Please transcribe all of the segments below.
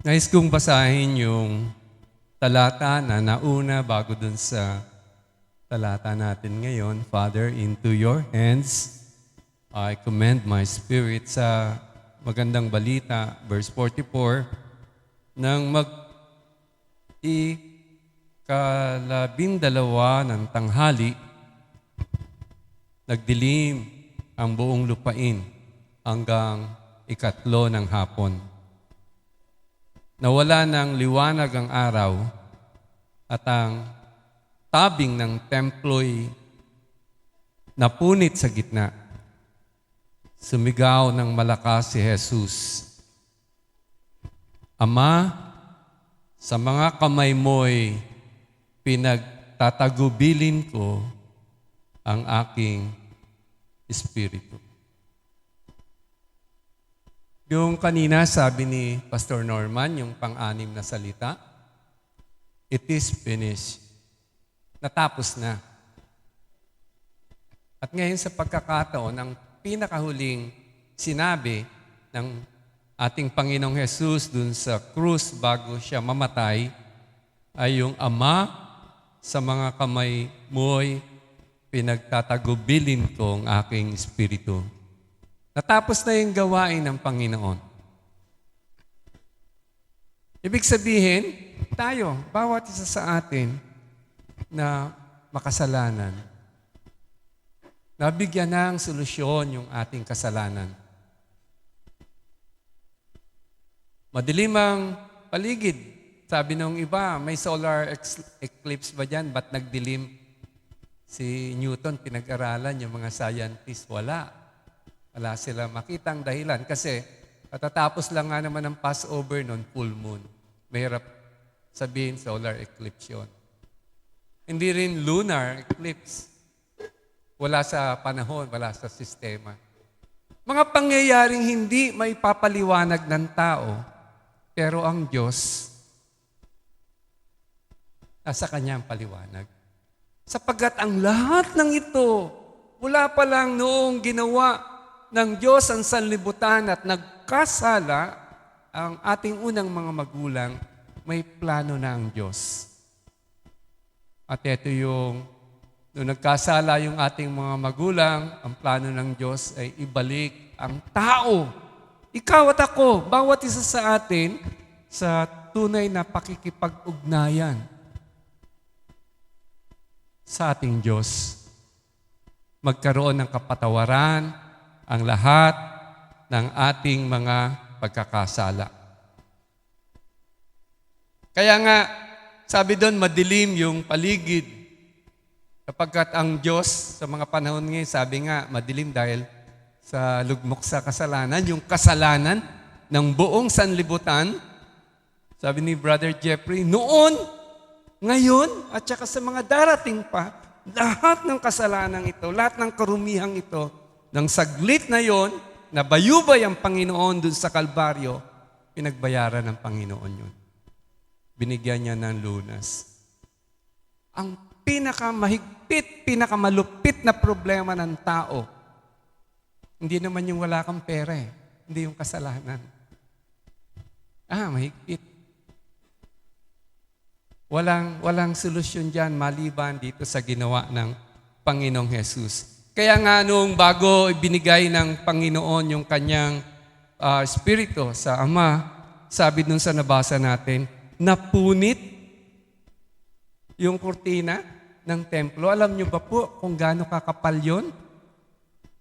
Nais kong basahin yung talata na nauna bago dun sa talata natin ngayon. Father, into your hands I commend my spirit, sa magandang balita, verse 44, nang ikalabindalawa ng tanghali, nagdilim ang buong lupain hanggang ikatlo ng hapon. Nawala ng liwanag ang araw at ang tabing ng templo'y napunit sa gitna. Sumigaw ng malakas si Jesus, Ama, sa mga kamay mo'y pinagtatagubilin ko ang aking espiritu. Yung kanina sabi ni Pastor Norman, yung pang-anim na salita, it is finished. Natapos na. At ngayon sa pagkakataon, ang pinakahuling sinabi ng ating Panginoong Jesus dun sa krus bago siya mamatay ay yung Ama, sa mga kamay mo'y pinagtatagubilin ko ang aking espiritu. Natapos na yung gawain ng Panginoon. Ibig sabihin, tayo, bawat isa sa atin na makasalanan, nabigyan ng solusyon yung ating kasalanan. Madilim ang paligid. Sabi nung iba, may solar eclipse ba dyan? Ba't nagdilim? Si Newton, pinag-aralan yung mga scientists, wala. Wala sila makitang dahilan. Kasi katatapos lang nga naman ng Passover noon, full moon. Mahirap sabihin solar eclipse yun. Hindi rin lunar eclipse. Wala sa panahon, wala sa sistema. Mga pangyayaring hindi may papaliwanag ng tao, pero ang Diyos, nasa Kanyang paliwanag. Sapagkat ang lahat ng ito, mula pa lang noong ginawa ng Diyos ang sanlibutan at nagkasala ang ating unang mga magulang, may plano na ang Diyos. At ito yung, noong nagkasala yung ating mga magulang, ang plano ng Diyos ay ibalik ang tao. Ikaw at ako, bawat isa sa atin, sa tunay na pakikipag-ugnayan sa ating Diyos. Magkaroon ng kapatawaran ang lahat ng ating mga pagkakasala. Kaya nga, sabi doon, madilim yung paligid. Sapagkat ang Diyos sa mga panahon ngayon, sabi nga, madilim dahil sa lugmok sa kasalanan, yung kasalanan ng buong sanlibutan. Sabi ni Brother Jeffrey, noon, ngayon, at saka sa mga darating pa, lahat ng kasalanan ito, lahat ng karumihang ito, ng saglit na yon, nabayubay ang Panginoon dun sa Kalbaryo, pinagbayaran ng Panginoon yun. Binigyan niya ng lunas. Ang pinakamahigpit, pinakamalupit na problema ng tao, hindi naman yung wala kang pera eh. Hindi yung kasalanan. Mahigpit. Walang solusyon dyan maliban dito sa ginawa ng Panginoong Jesus. Kaya nga noong bago ibinigay ng Panginoon yung kanyang espiritu sa Ama, sabi dun sa nabasa natin, napunit yung kurtina ng templo. Alam nyo ba po kung gaano kakapal yun?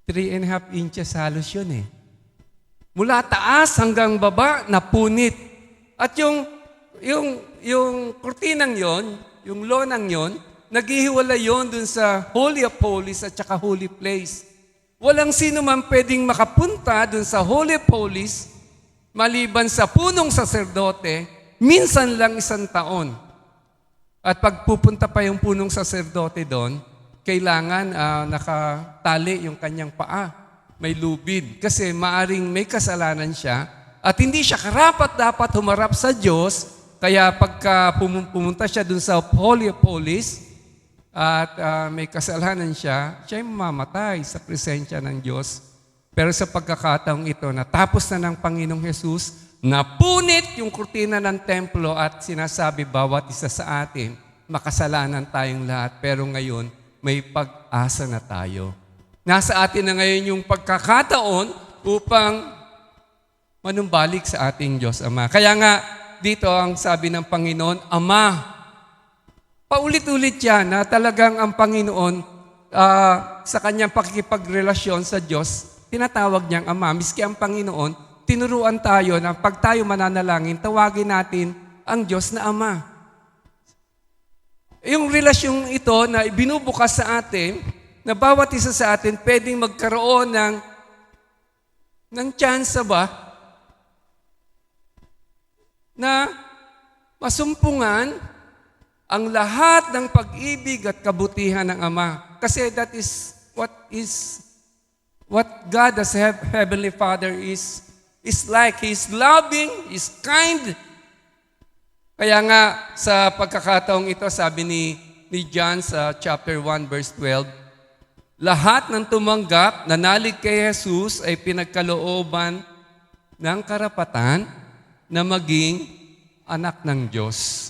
3.5 inches halos yun eh. Mula taas hanggang baba, napunit. At yung kurtinang yon, yung lonang yon, naghihiwala yon dun sa Holy of Holies at saka Holy Place. Walang sino man pwedeng makapunta dun sa Holy of Holies maliban sa punong saserdote, minsan lang 1 taon. At pag pupunta pa yung punong saserdote doon, kailangan nakatali yung kanyang paa. May lubid. Kasi maaring may kasalanan siya at hindi siya karapat-dapat humarap sa Diyos. Kaya pagka pumunta siya dun sa Holy of Holies, at may kasalanan siya, siya'y mamamatay sa presensya ng Diyos. Pero sa pagkakataong ito, natapos na ng Panginoong Jesus napunit yung kurtina ng templo at sinasabi bawat isa sa atin, makasalanan tayong lahat, pero ngayon may pag-asa na tayo. Nasa atin na ngayon yung pagkakataon upang manumbalik sa ating Diyos Ama. Kaya nga, dito ang sabi ng Panginoon, Ama. Paulit-ulit yan na talagang ang Panginoon sa kanyang pakikipagrelasyon sa Diyos, tinatawag niyang Ama. Miski ang Panginoon, tinuruan tayo na pag tayo mananalangin, tawagin natin ang Diyos na Ama. Yung relasyong ito na binubukas sa atin, na bawat isa sa atin pwedeng magkaroon ng chance ba na masumpungan ang lahat ng pag-ibig at kabutihan ng Ama. Kasi that is what God as Heavenly Father is like. He's loving, He's kind. Kaya nga sa pagkakataong ito, sabi ni John sa chapter 1 verse 12, lahat ng tumanggap, nanalig kay Jesus ay pinagkalooban ng karapatan na maging anak ng Diyos.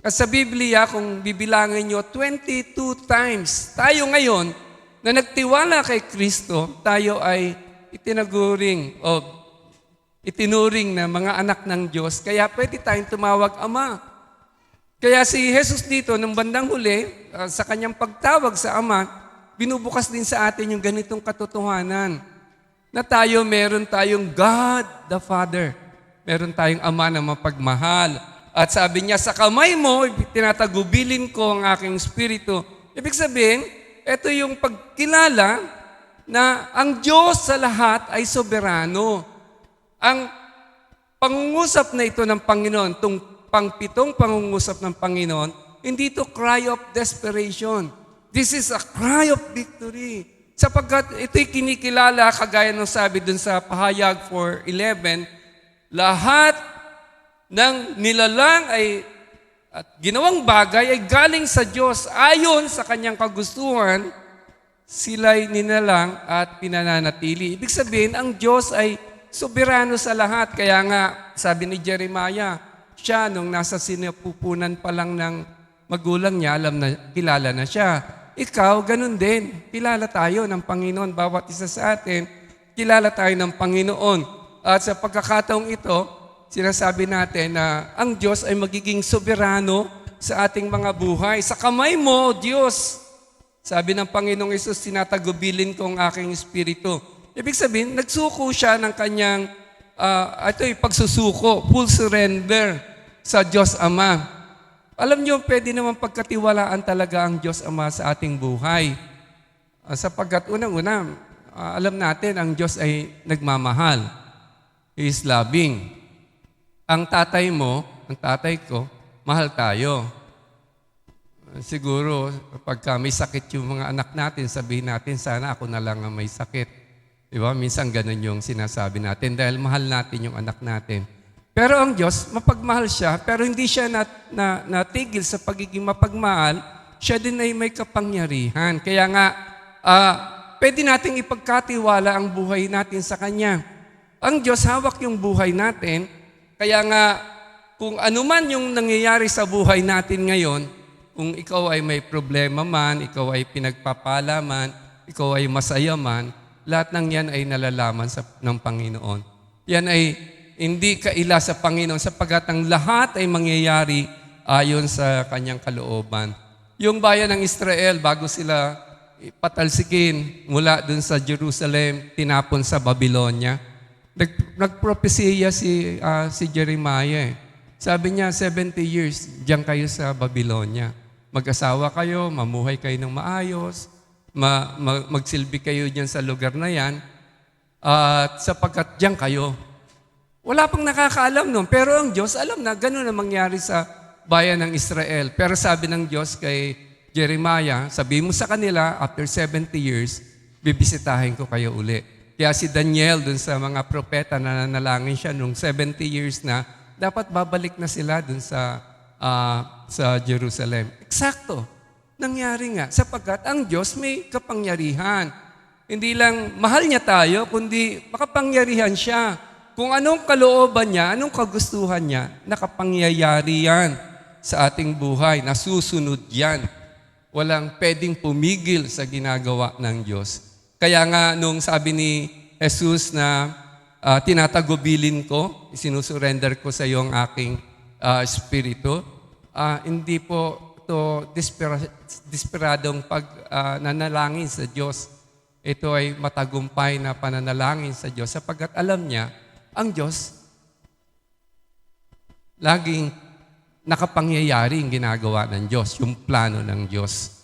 Kasi sa Biblia, kung bibilangin nyo, 22 times tayo ngayon na nagtiwala kay Kristo, tayo ay itinuring na mga anak ng Diyos. Kaya pwede tayong tumawag Ama. Kaya si Jesus dito, nung bandang huli, sa kanyang pagtawag sa Ama, binubukas din sa atin yung ganitong katotohanan na meron tayong God the Father. Meron tayong Ama na mapagmahal. At sabi niya, sa kamay mo, tinatagubilin ko ang aking espiritu. Ibig sabihin, ito yung pagkilala na ang Diyos sa lahat ay soberano. Ang pangungusap na ito ng Panginoon, itong pangpitong pangungusap ng Panginoon, hindi ito cry of desperation. This is a cry of victory. Sapagkat ito'y kinikilala, kagaya ng sabi dun sa Pahayag 4:11, lahat ng nilalang at ginawang bagay ay galing sa Diyos. Ayon sa kanyang kagustuhan, sila'y ninalang at pinananatili. Ibig sabihin, ang Diyos ay soberano sa lahat. Kaya nga, sabi ni Jeremiah, siya nung nasa sinapupunan pa lang ng magulang niya, kilala na siya. Ikaw, ganun din. Kilala tayo ng Panginoon. Bawat isa sa atin, kilala tayo ng Panginoon. At sa pagkakataong ito, sinasabi natin na ang Diyos ay magiging soberano sa ating mga buhay. Sa kamay mo, Diyos, sabi ng Panginoong Hesus, tinatagubilin ko ang aking espiritu. Ibig sabihin, nagsuko siya ng kanyang, pagsusuko, full surrender sa Diyos Ama. Alam niyo, pwede naman pagkatiwalaan talaga ang Diyos Ama sa ating buhay. Sapagkat unang-una, alam natin, ang Diyos ay nagmamahal. He is loving. Ang tatay mo, ang tatay ko, mahal tayo. Siguro, pagka may sakit yung mga anak natin, sabihin natin, sana ako na lang ang may sakit. Diba? Minsan ganun yung sinasabi natin dahil mahal natin yung anak natin. Pero ang Diyos, mapagmahal siya, pero hindi siya natigil sa pagiging mapagmahal, siya din ay may kapangyarihan. Kaya nga, pwede nating ipagkatiwala ang buhay natin sa Kanya. Ang Diyos, hawak yung buhay natin. Kaya nga, kung anuman yung nangyayari sa buhay natin ngayon, kung ikaw ay may problema man, ikaw ay pinagpapala man, ikaw ay masaya man, lahat ng yan ay nalalaman ng Panginoon. Yan ay hindi kaila sa Panginoon sapagkat ang lahat ay mangyayari ayon sa kanyang kalooban. Yung bayan ng Israel, bago sila patalsikin mula dun sa Jerusalem, tinapon sa Babylonia, nagpropesiya si Jeremiah. Sabi niya, 70 years, diyan kayo sa Babylonia. Mag-asawa kayo, mamuhay kayo ng maayos, magsilbi kayo diyan sa lugar na yan, at sapagkat diyan kayo. Wala pang nakakaalam nun, pero ang Diyos alam na gano'n na mangyari sa bayan ng Israel. Pero sabi ng Diyos kay Jeremiah, sabi mo sa kanila, after 70 years, bibisitahin ko kayo uli. Kaya si Daniel, dun sa mga propeta na nanalangin siya nung 70 years na, dapat babalik na sila dun sa Jerusalem. Eksakto. Nangyari nga. Sapagkat ang Diyos may kapangyarihan. Hindi lang mahal niya tayo, kundi makapangyarihan siya Kung anong kalooban niya, anong kagustuhan niya, nakapangyayari yan sa ating buhay. Nasusunod yan. Walang pwedeng pumigil sa ginagawa ng Diyos. Kaya nga nung sabi ni Jesus na tinatagubilin ko, sinusurrender ko sa iyo ang aking espiritu, hindi po ito desperadong nanalangin sa Diyos. Ito ay matagumpay na pananalangin sa Diyos sapagkat alam niya, ang Diyos, laging nakapangyayari yung ginagawa ng Diyos, yung plano ng Diyos.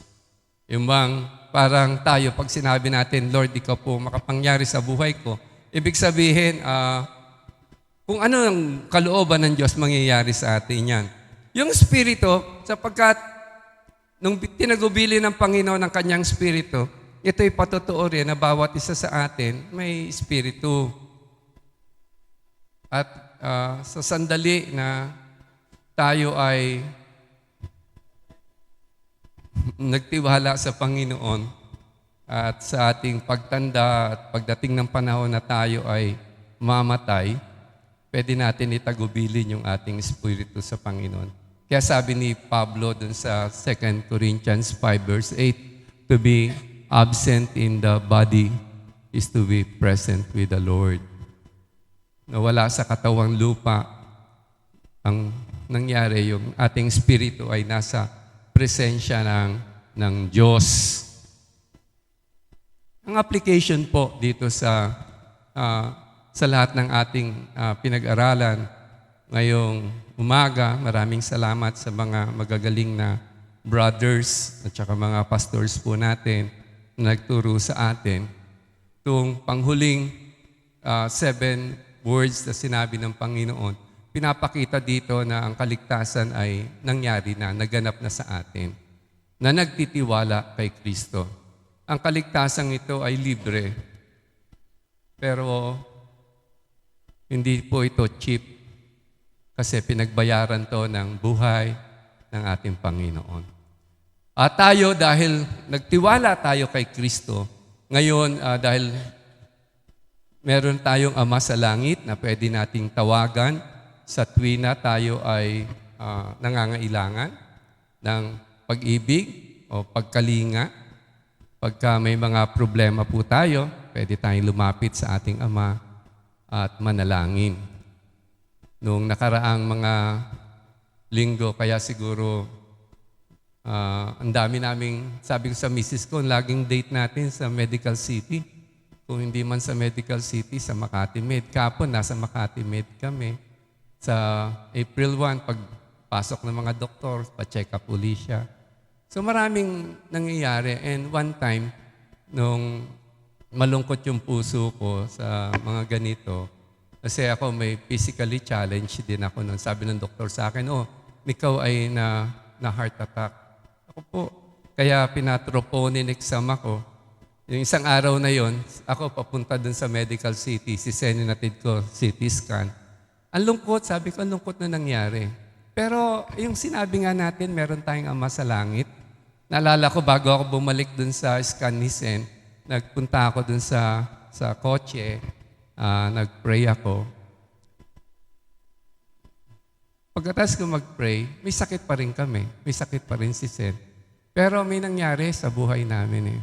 Yung bang parang tayo, pag sinabi natin, Lord, ikaw po makapangyari sa buhay ko, ibig sabihin, kung ano ang kalooban ng Diyos, mangyayari sa atin yan. Yung Espiritu, sapagkat nung tinagubili ng Panginoon ng kanyang Espiritu, ito'y patotoo rin na bawat isa sa atin may Espiritu. At sa sandali na tayo ay nagtiwala sa Panginoon at sa ating pagtanda at pagdating ng panahon na tayo ay mamatay, pwede natin itagubilin yung ating Espiritu sa Panginoon. Kaya sabi ni Pablo dun sa 2 Corinthians 5 verse 8, to be absent in the body is to be present with the Lord. Nawala sa katawang lupa, ang nangyari yung ating espiritu ay nasa presensya ng Diyos. Ang application po dito sa lahat ng ating pinag-aralan ngayong umaga, maraming salamat sa mga magagaling na brothers at saka mga pastors po natin na nagturo sa atin. Itong panghuling 7 words na sinabi ng Panginoon, pinapakita dito na ang kaligtasan ay nangyari na, naganap na sa atin, na nagtitiwala kay Kristo. Ang kaligtasan ito ay libre, pero hindi po ito cheap kasi pinagbayaran to ng buhay ng ating Panginoon. At tayo, dahil nagtiwala tayo kay Kristo, ngayon dahil meron tayong Ama sa langit na pwede nating tawagan sa tuwing na tayo ay nangangailangan ng pag-ibig o pagkalinga. Pagka may mga problema po tayo, pwede tayong lumapit sa ating Ama at manalangin. Noong nakaraang mga linggo, kaya siguro ang dami naming, sabi ko sa misis ko, laging date natin sa Medical City. Kung hindi man sa Medical City, sa Makati Med. Kapon, nasa Makati Med kami. Sa April 1, pagpasok ng mga doktor, pa-check up uli siya. So maraming nangyayari. And one time, nung malungkot yung puso ko sa mga ganito, kasi ako may physically challenged din ako noon. Sabi ng doktor sa akin, ikaw ay na heart attack. Ako po. Kaya pinatroponin exam ako. Yung isang araw na yon, ako papunta dun sa Medical City, sisenatid ko, CT scan. Ang lungkot, sabi ko, ang lungkot na nangyari. Pero yung sinabi nga natin, meron tayong Ama sa langit. Naalala ko, bago ako bumalik dun sa scan ni Sen, nagpunta ako dun sa kotse, nag-pray ako. Pagkatapos ko mag-pray, may sakit pa rin kami. May sakit pa rin si Sen. Pero may nangyari sa buhay namin eh.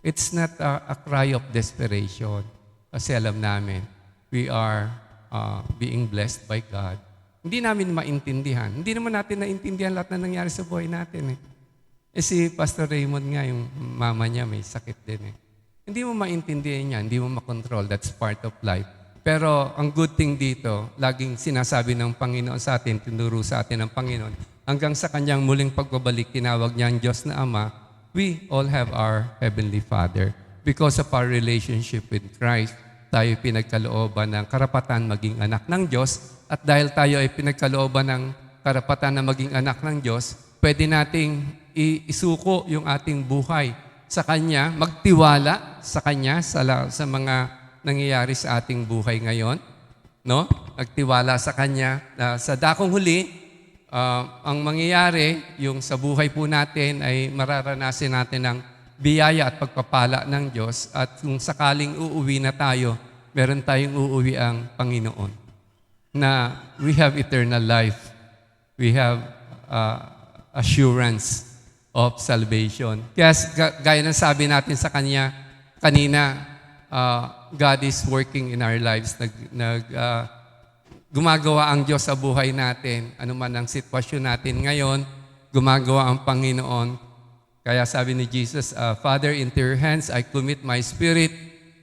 It's not a cry of desperation. Kasi alam namin, we are being blessed by God. Hindi namin maintindihan. Hindi naman natin naintindihan lahat na nangyari sa buhay natin eh. Si Pastor Raymond nga, yung mama niya may sakit din eh. Hindi mo maintindihan yan, hindi mo makontrol. That's part of life. Pero ang good thing dito, laging sinasabi ng Panginoon sa atin, tinuro sa atin ng Panginoon, hanggang sa kanyang muling pagbabalik, tinawag niya ang Diyos na Ama, we all have our Heavenly Father. Because of our relationship with Christ, tayo pinagkalooban ng karapatan maging anak ng Diyos. At dahil tayo ay pinagkalooban ng karapatan na maging anak ng Diyos, pwede nating isuko yung ating buhay sa Kanya, magtiwala sa Kanya sa mga nangyayari sa ating buhay ngayon. No? Magtiwala sa Kanya. Sa dakong huli, ang mangyayari, yung sa buhay po natin ay mararanasin natin ng biyaya at pagpapala ng Diyos. At kung sakaling uuwi na tayo meron tayong uuwi ang Panginoon na we have eternal life. We have assurance of salvation. Kaya gaya ng sabi natin sa Kanya kanina, God is working in our lives. Gumagawa ang Diyos sa buhay natin. Ano man ang sitwasyon natin ngayon, gumagawa ang Panginoon. Kaya sabi ni Jesus, Father, into your hands I commit my spirit.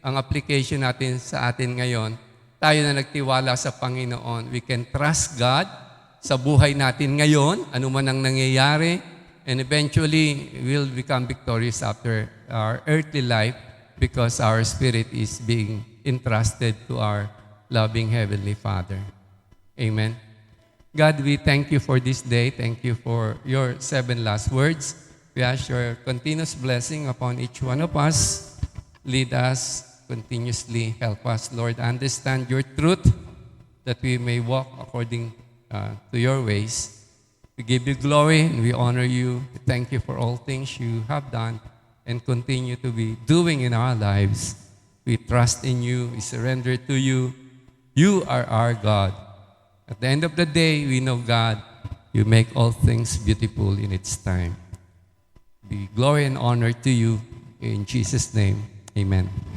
Ang application natin sa atin ngayon, tayo na nagtiwala sa Panginoon. We can trust God sa buhay natin ngayon, ano man ang nangyayari, and eventually we'll become victorious after our earthly life because our spirit is being entrusted to our loving Heavenly Father. Amen. God, we thank you for this day. Thank you for your 7 last words. We ask your continuous blessing upon each one of us. Lead us continuously. Help us, Lord, understand your truth that we may walk according to your ways. We give you glory and we honor you. We thank you for all things you have done and continue to be doing in our lives. We trust in you. We surrender to you. You are our God. At the end of the day, we know, God, you make all things beautiful in its time. Be glory and honor to you. In Jesus' name, amen.